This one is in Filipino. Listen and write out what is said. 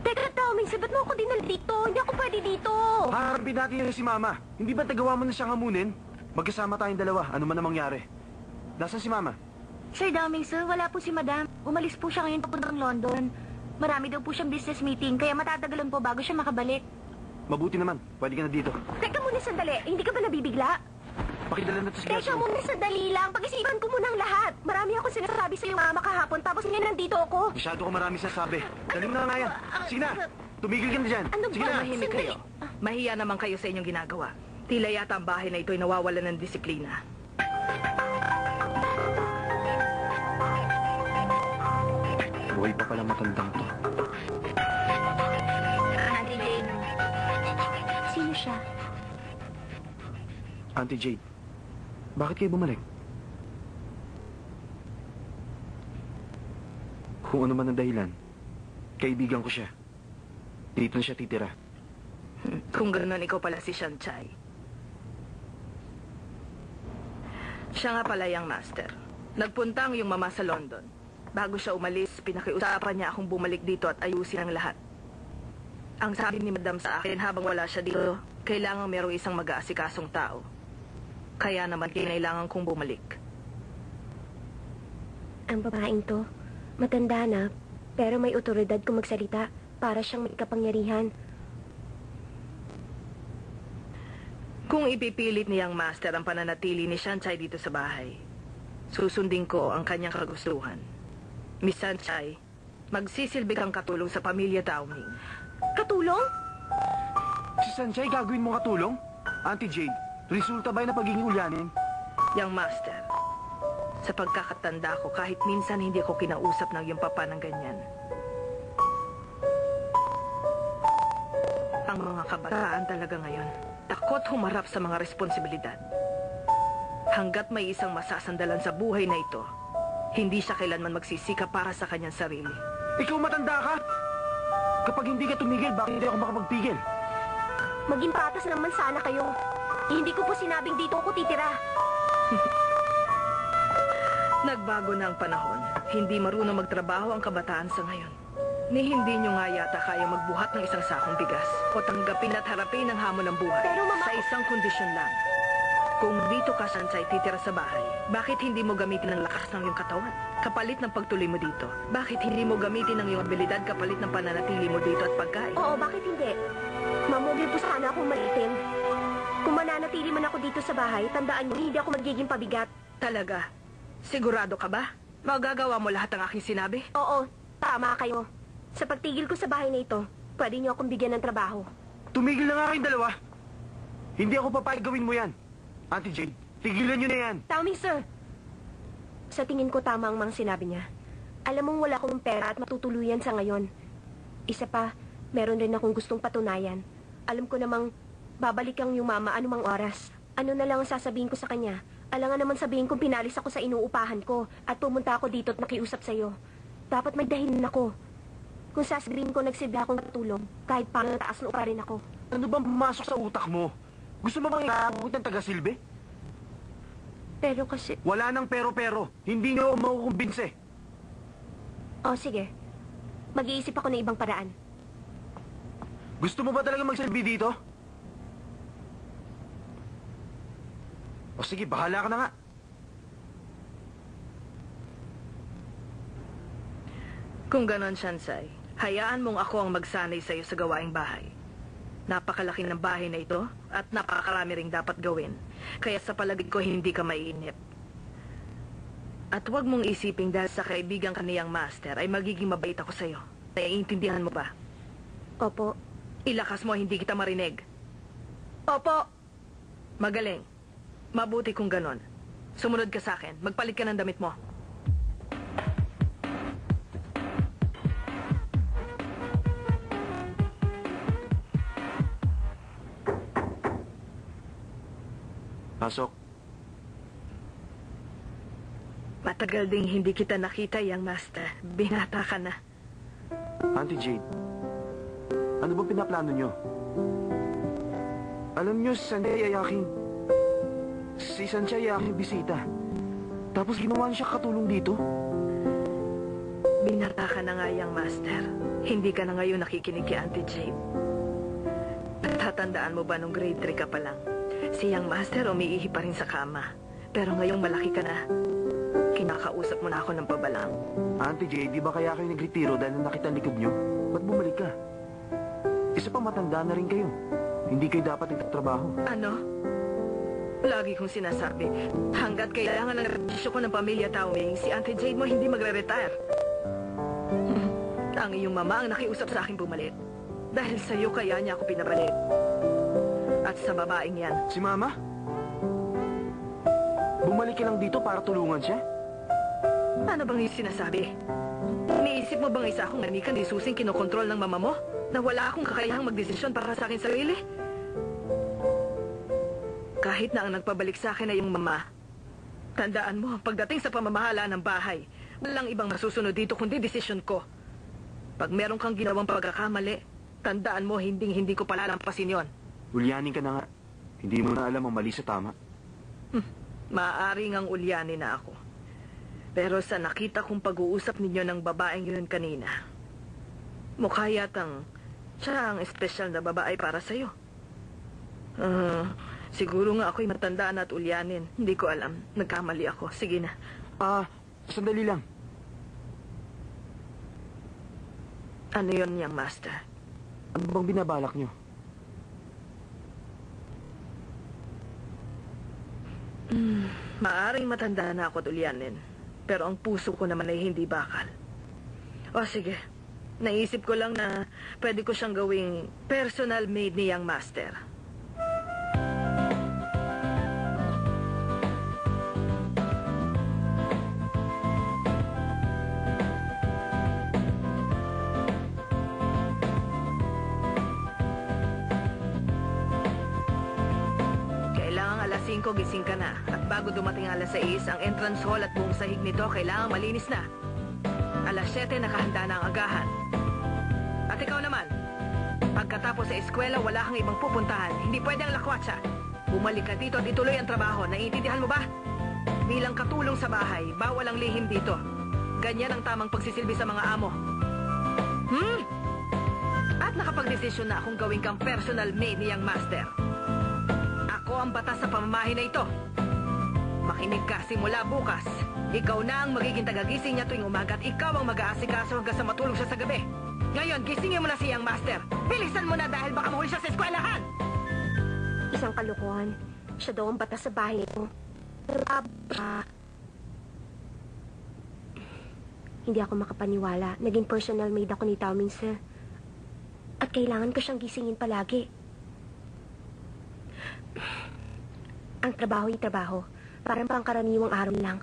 Teka, Tommy, ba't mo ako dinala dito? Hindi ako pwede dito. Harapin natin yun si Mama. Hindi ba nagawa mo na siyang hamunin? Magkasama tayong dalawa. Ano man ang mangyari? Nasaan si Mama? Sir Downing, sir, wala po si Madam. Umalis po siya ngayon papuntang London. Marami daw po siyang business meeting, kaya matatagalan po bago siya makabalik. Mabuti naman. Pwede ka na dito. Teka muna sandali, hindi ka ba nabibigla? Pakidala na to sa Teka muna sandali lang, pag-isipan ko muna ang lahat. Marami ako sinasabi sa iyo Mama kahapon, tapos ngayon nandito ako. Masyado ko marami sasabi. Dali mo na nga yan. Sige na. Tumigil ka na dyan. Ano Sige ba? na. Mahimik kayo. Mahiya naman kayo sa inyong ginagawa. Tila yata ang bahay na ito ay nawawalan ng disiplina. Buhay pa pala matandang to. Auntie Jane. Sino siya? Auntie Jade, bakit kayo bumalik? Kung ano man ang dahilan, kaibigan ko siya. Dito na siya titira. Kung gano'n, ikaw pala si Shanchay. Siya nga pala yung master. Nagpunta ang iyong mama sa London. Bago siya umalis, pinakiusapan niya akong bumalik dito at ayusin ang lahat. Ang sabi ni Madam sa akin, habang wala siya dito, kailangan merong isang mag-aasikasong tao. Kaya naman kailangan kong bumalik. Ang babaeng to, matanda na, pero may otoridad kung magsalita. Para siyang may kapangyarihan. Kung ipipilit niyang master ang pananatili ni Shanchay dito sa bahay, susundin ko ang kanyang kagustuhan. Miss Shanchay, magsisilbi kang katulong sa pamilya Downing. Katulong? Si Sanchay, gagawin mo katulong? Auntie Jade, resulta ba na pagiging ulyanin? Yang master, sa pagkakatanda ko, kahit minsan hindi ako kinausap ng iyong papa ng ganyan. Ang mga kabataan talaga ngayon, takot humarap sa mga responsibilidad. Hanggat may isang masasandalan sa buhay na ito, hindi siya kailanman magsisika para sa kanyang sarili. Ikaw matanda ka? Kapag hindi ka tumigil, bakit hindi ako makapagpigil? Maging patas naman sana kayo. Hindi ko po sinabing dito ako titira. Nagbago na ang panahon. Hindi marunong magtrabaho ang kabataan sa ngayon. Ni hindi nyo nga yata kaya magbuhat ng isang sakong bigas o tanggapin at harapin ang hamon ng buhay. Pero, Mama, sa isang kondisyon lang. Kung dito ka, Shanchay, titira sa bahay, bakit hindi mo gamitin ang lakas ng iyong katawan? Kapalit ng pagtuloy mo dito. Bakit hindi mo gamitin ang iyong abilidad kapalit ng pananatili mo dito at pagkain? Oo, bakit hindi? Mamugil po sana akong malitin. Kung mananatili man ako dito sa bahay, tandaan niyo, hindi ako magiging pabigat. Talaga? Sigurado ka ba? Magagawa mo lahat ng aking sinabi? Oo, tama kayo. Sa pagtigil ko sa bahay na ito, pwede niyo akong bigyan ng trabaho. Tumigil na nga kayong dalawa. Hindi ako papayag gawin mo yan. Auntie Jade, tigilan niyo na yan. Tommy, sir. Sa tingin ko tama ang mga sinabi niya. Alam mong wala akong pera at matutuluyan sa ngayon. Isa pa, meron rin akong gustong patunayan. Alam ko namang babalik ang iyong mama anumang oras. Ano na lang ang sasabihin ko sa kanya? Alangan naman sabihin kong pinalis ako sa inuupahan ko at pumunta ako dito at nakiusap sa'yo. Dapat may dahilan ako. Kung sasabihin ko nagsidla akong katulong, kahit parang taas na upa rin ako. Ano bang pumasok sa utak mo? Gusto mo bang ikakabot ng taga-silbi? Pero kasi... Wala nang pero-pero. Hindi niyo ako makukumbinse. Oh, sige. Mag-iisip ako ng ibang paraan. Gusto mo ba talaga magsilbi dito? O sige, bahala ka na nga. Kung ganon, Shanchay, hayaan mong ako ang magsanay sa'yo sa gawaing bahay. Napakalaki ng bahay na ito at napakarami ring dapat gawin. Kaya sa palagay ko hindi ka maiinip. At huwag mong isiping dahil sa kaibigan kaniyang master ay magiging mabait ako sa'yo. Naiintindihan mo ba? Opo. Ilakas mo, hindi kita marinig. Opo! Magaling. Mabuti kung ganon. Sumunod ka sa akin. Magpalit ka ng damit mo. Pasok. Matagal ding hindi kita nakita, young master. Binata ka na. Auntie Jade, ano ba pinaplano nyo? Alam nyo, si Sanchay ay aking bisita. Tapos ginawa niya siya katulong dito. Binata ka na nga yang master. Hindi ka na ngayon nakikinig kay Auntie Jade. Natatandaan mo ba nung grade 3 ka pa lang? Si yang master umiihi pa rin sa kama. Pero ngayong malaki ka na, kinakausap mo na ako ng pabalang. Auntie Jade, di ba kaya kayo nagretiro dahil nakita ang likod nyo? Ba't bumalik ka? Isa pa matanda na rin kayo. Hindi kayo dapat nagtatrabaho. Ano? Lagi kong sinasabi, hanggat kailangan ng revisyon ko ng pamilya Taoming, si Auntie Jade mo hindi magre-retire. Ang iyong mama ang nakiusap sa akin bumalik. Dahil sa'yo kaya niya ako pinabalik. At sa babaeng yan. Si Mama? Bumalik ka lang dito para tulungan siya? Ano bang yung sinasabi? Niisip mo bang isa akong manikan di susing kinokontrol ng mama mo? Na wala akong kakayahang magdesisyon para sa akin sarili? Kahit na ang nagpabalik sa akin ay yung mama, tandaan mo, pagdating sa pamamahala ng bahay, walang ibang masusunod dito kundi desisyon ko. Pag meron kang ginawang pagkakamali, tandaan mo, hindi ko palalampasin yon. Ulyanin ka na nga. Hindi mo na alam ang mali sa tama. Maaari ngang ulyanin na ako. Pero sa nakita kong pag-uusap ninyo ng babaeng yun kanina, mukha yatang siya ang espesyal na babae para sa'yo. Siguro nga ako'y matandaan at ulyanin. Hindi ko alam. Nagkamali ako. Sige na. Sandali lang. Ano yon yang master? Ano bang binabalak nyo? Maaring matanda na ako at ulyanin. Pero ang puso ko naman ay hindi bakal. O sige. Naisip ko lang na pwede ko siyang gawing personal maid ni yang master. Alas 5 gising ka na at bago dumating alas 6, ang entrance hall at buong sahig nito kailangang malinis na. Alas 7 nakahanda na ang agahan. At ikaw naman, pagkatapos sa eskwela wala kang ibang pupuntahan, hindi pwede ang lakwatsa. Bumalik ka dito at ituloy ang trabaho, naiintindihan mo ba? Bilang katulong sa bahay, bawal ang lihim dito. Ganyan ang tamang pagsisilbi sa mga amo. At nakapag-desisyon na akong gawin kang personal maid ni yang master. Ako ang batas sa pamamahay na ito. Makinig ka simula bukas. Ikaw na ang magiging tagagising niya tuwing umaga at ikaw ang mag-aasikaso hanggang sa matulog siya sa gabi. Ngayon, gisingin mo na siyang master. Bilisan mo na dahil baka mahuli siya sa eskwelahan. Isang kalokohan. Siya daw ang batas sa bahay nito. Hindi ako makapaniwala. Naging personal maid ako ni Taoming, sir. At kailangan ko siyang gisingin palagi. Ang trabaho ay trabaho. Parang pangkaraniwang araw lang.